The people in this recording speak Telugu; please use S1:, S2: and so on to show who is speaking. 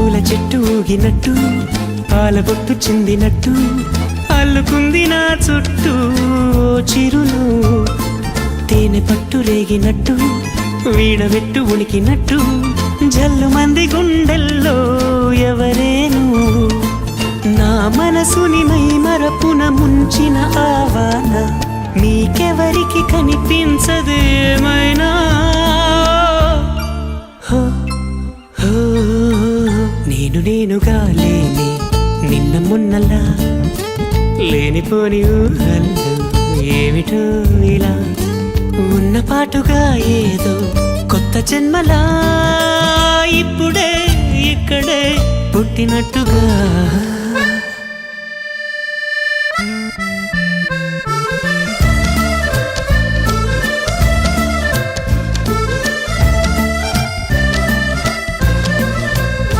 S1: పూల చెట్టు ఊగినట్టు పాలబొట్టు చిందినట్టు అల్లుకుంది నా చుట్టూ చిరులు తేనె పట్టు రేగినట్టు వీడబెట్టు ఉనికినట్టు జల్లు మంది గుండెల్లో ఎవరేను నా మనసుని మై మరపున ముంచిన ఆవాన మీకెవరికి కనిపించదేమైనా నేనుగా లేని నిన్న మొన్నలా లేనిపోని ఊహల్లో ఏమిటో ఇలా ఉన్న పాటుగా ఏదో కొత్త జన్మలా ఇప్పుడే ఇక్కడే పుట్టినట్టుగా